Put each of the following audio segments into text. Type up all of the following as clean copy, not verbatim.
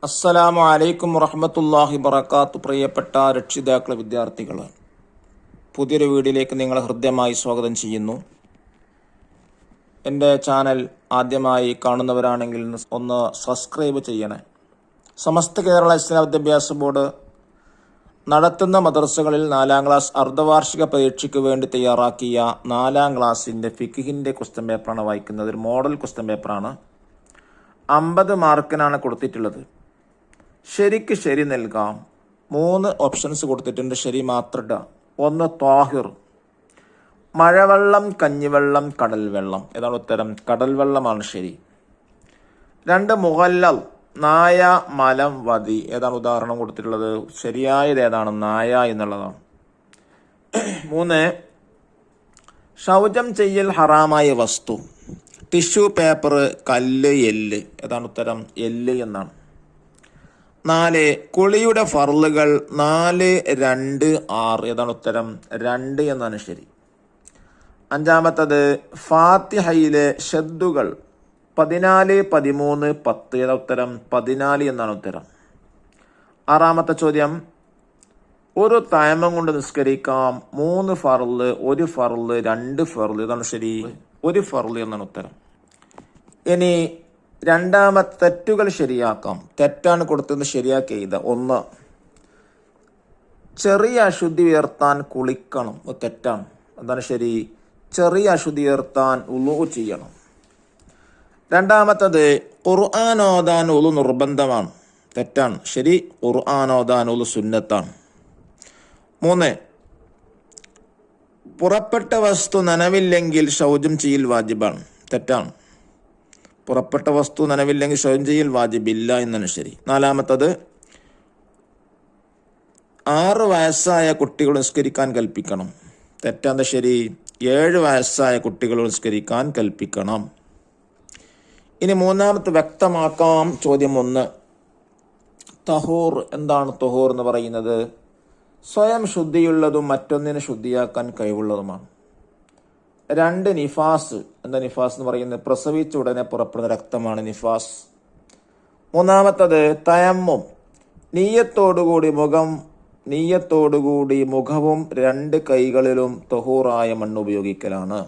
അസ്സലാമു അലൈക്കും വറഹ്മത്തുള്ളാഹി വബറകാതുഹു. പ്രിയപ്പെട്ട രക്ഷിതാക്കളെ, വിദ്യാർത്ഥികൾ, പുതിയൊരു വീഡിയോയിലേക്ക് നിങ്ങളെ ഹൃദ്യമായി സ്വാഗതം ചെയ്യുന്നു. എൻ്റെ ചാനൽ ആദ്യമായി കാണുന്നവരാണെങ്കിൽ ഒന്ന് സബ്സ്ക്രൈബ് ചെയ്യണേ. സമസ്ത കേരള ഇസ്ലാം വിദ്യാഭ്യാസ ബോർഡ് നടത്തുന്ന മദ്രസകളിൽ 4ാം ക്ലാസ് അർദ്ധവാർഷിക പരീക്ഷയ്ക്ക് വേണ്ടി തയ്യാറാക്കിയ 4ാം ക്ലാസ്സിൻ്റെ ഫിഖിൻ്റെ ക്വസ്റ്റ്യൻ പേപ്പറാണ് വായിക്കുന്നത്. ഒരു മോഡൽ ക്വസ്റ്റ്യൻ പേപ്പറാണ്. 50 മാർക്കിനാണ് കൊടുത്തിട്ടുള്ളത്. ശരിക്ക് ശരി നൽകാം. 3 ഓപ്ഷൻസ് കൊടുത്തിട്ടുണ്ട്. ശരി മാത്രം ഇടുക. 1 ത്വാഹിർ, മഴവെള്ളം, കഞ്ഞിവെള്ളം, കടൽ വെള്ളം. ഏതാണ് ഉത്തരം? കടൽ വെള്ളമാണ് ശരി. 2 മുഗല്ലൽ, നായ, മലം, വതി. ഏതാണ് ഉദാഹരണം കൊടുത്തിട്ടുള്ളത്? ശരിയായത് ഏതാണ്? നായ എന്നുള്ളതാണ്. 3 ശൗചം ചെയ്യൽ ഹറാമായ വസ്തു. ടിഷ്യൂ പേപ്പർ, കല്ല്, എല്ല്. ഏതാണ് ഉത്തരം? എല്ല് എന്നാണ്. 4 കുളിയുടെ ഫർളുകൾ 4, 2, 6. ഏതാണ് ഉത്തരം? 2 എന്നാണ് ശരി. 5-മത്തത് ഫാത്തിഹയിലെ ഷദ്ദുകൾ 14, 13, 10. ഏതാ ഉത്തരം? 14 എന്നാണ് ഉത്തരം. 6-മത്തെ ചോദ്യം, ഒരു തയമ്മം കൊണ്ട് നിസ്കരിക്കാം 3 ഫർള്, 1 ഫർള്, 2 ഫർള്. ഏതാണ് ശരി? 1 ഫർള് എന്നാണ് ഉത്തരം. ഇനി 2-മത്തെ തെറ്റുകൾ ശരിയാക്കാം. തെറ്റാണ് കൊടുത്തത്, ശരിയാക്കി എഴുതുക. 1 ചെറിയ അശുദ്ധി ഉയർത്താൻ കുളിക്കണം. തെറ്റാണ്. എന്താണ് ശരി? ചെറിയ അശുദ്ധി ഉയർത്താൻ ഉളു ചെയ്യണം. 2-മത്തത് ഖുർആൻ ഓതാൻ ഉളു നിർബന്ധമാണ്. തെറ്റാണ്. ശരി, ഖുർആൻ ഓതാൻ ഉളു സുന്നത്താണ്. 3 പുറപ്പെട്ട വസ്തു നനവില്ലെങ്കിൽ ശൗചം ചെയ്യൽ വാജിബാണ്. തെറ്റാണ്. പുറപ്പെട്ട വസ്തു നനവില്ലെങ്കിൽ ശൗചം ചെയ്യൽ വാജിബില്ല എന്നാണ് ശരി. 4-മത്തത് 6 വയസ്സായ കുട്ടികൾ നിസ്കരിക്കാൻ കൽപ്പിക്കണം. തെറ്റാന്ത ശരി? 7 വയസ്സായ കുട്ടികൾ നിസ്കരിക്കാൻ കൽപ്പിക്കണം. ഇനി 3-മത്തെ വ്യക്തമാക്കാം. ചോദ്യം 1, തഹൂർ. എന്താണ് തഹൂർ എന്ന് പറയുന്നത്? സ്വയം ശുദ്ധിയുള്ളതും മറ്റൊന്നിനെ ശുദ്ധിയാക്കാൻ കഴിവുള്ളതുമാണ്. 2 നിഫാസ്. എന്താ നിഫാസ് എന്ന് പറയുന്നത്? പ്രസവിച്ച ഉടനെ പുറപ്പെടുന്ന രക്തമാണ് നിഫാസ്. 3-മത്തത് തയമ്മും. നീയത്തോടുകൂടി മുഖവും 2 കൈകളിലും തഹൂറായ മണ്ണ് ഉപയോഗിക്കലാണ്.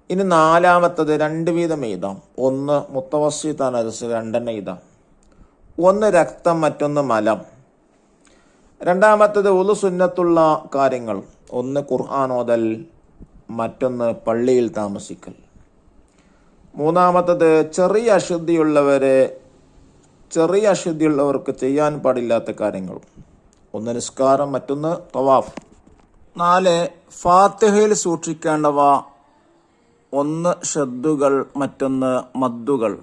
ഇനി 4-മത്തത് 2 വീതം എഴുതാം. 1 മുത്തവസ്സിത്താണ്, 2 എഴുതാം. 1 രക്തം, മറ്റൊന്ന് മലം. 2-മത്തത് ഉളു സുന്നത്തുള്ള കാര്യങ്ങൾ. 1 ഖുർആൻ ഓതൽ, മറ്റൊന്ന് പള്ളിയിൽ താമസിക്കൽ. 3-മത്തത് ചെറിയ അശുദ്ധിയുള്ളവർക്ക് ചെയ്യാൻ പാടില്ലാത്ത കാര്യങ്ങൾ. 1 നിസ്കാരം, മറ്റൊന്ന് തവാഫ്. 4 ഫാത്തിഹയിൽ സൂക്ഷിക്കേണ്ടവ. 1 ഷദ്ദുകൾ, മറ്റൊന്ന് മദ്ദുകൾ.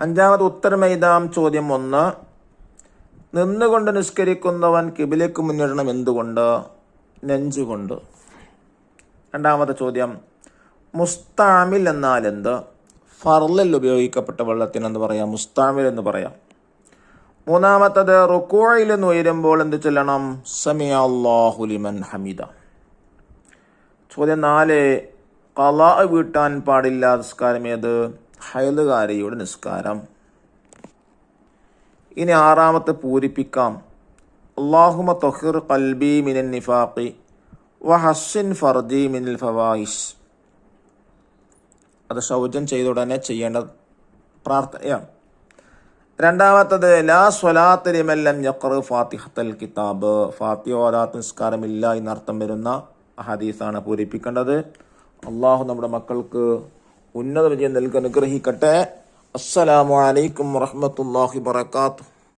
5-മത് ഉത്തരം എഴുതാം. ചോദ്യം 1, നിന്നുകൊണ്ട് നിസ്കരിക്കുന്നവൻ കിബിലയ്ക്ക് മുന്നിടണം. എന്തുകൊണ്ട്? നെഞ്ചുകൊണ്ട്. 2-മത്തെ ചോദ്യം, മുസ്താമിൽ എന്നാൽ എന്ത്? ഫർളിൽ ഉപയോഗിക്കപ്പെട്ട വെള്ളത്തിനെന്ന് പറയാം, മുസ്താമിൽ എന്ന് പറയാം. 3-മത്തത് റുക്കൂഇൽ നിന്ന് ഉയരുമ്പോൾ എന്ത് ചൊല്ലണം? സമിഅ അല്ലാഹു ലിമൻ ഹമിദ. ചോദ്യം 4, ഖളാ വീട്ടാൻ പാടില്ല നിസ്കാരം ഏത്? ഹൈലുകാരിയുടെ നിസ്കാരം. ഇനി 6-മത്തെ പൂരിപ്പിക്കാം. അല്ലാഹുമ്മ ത്വഹിർ ഖൽബി മിനൻ നിഫാഖി വഹസ്സിൻ ഫർജി മിനൽ ഫവാഹിഷ്. അത് ശൗചം ചെയ്ത ഉടനെ ചെയ്യേണ്ട പ്രാർത്ഥനയാണ്. 2-മത്തത് ലാ സ്വലാത്ത് ലിമൻ ലം യഖ്റ ഫാത്തിഹത്തുൽ കിതാബ്. ഫാത്തിഹ ഓതാത്ത നിസ്കാരമില്ല എന്നർത്ഥം വരുന്ന ഹദീസാണ് പൂരിപ്പിക്കേണ്ടത്. അള്ളാഹു നമ്മുടെ മക്കൾക്ക് ഉന്നത വിജയം നൽകി അനുഗ്രഹിക്കട്ടെ. അസ്സലാമു അലൈക്കും വറഹ്മത്തുള്ളാഹി വബറകാതുഹു.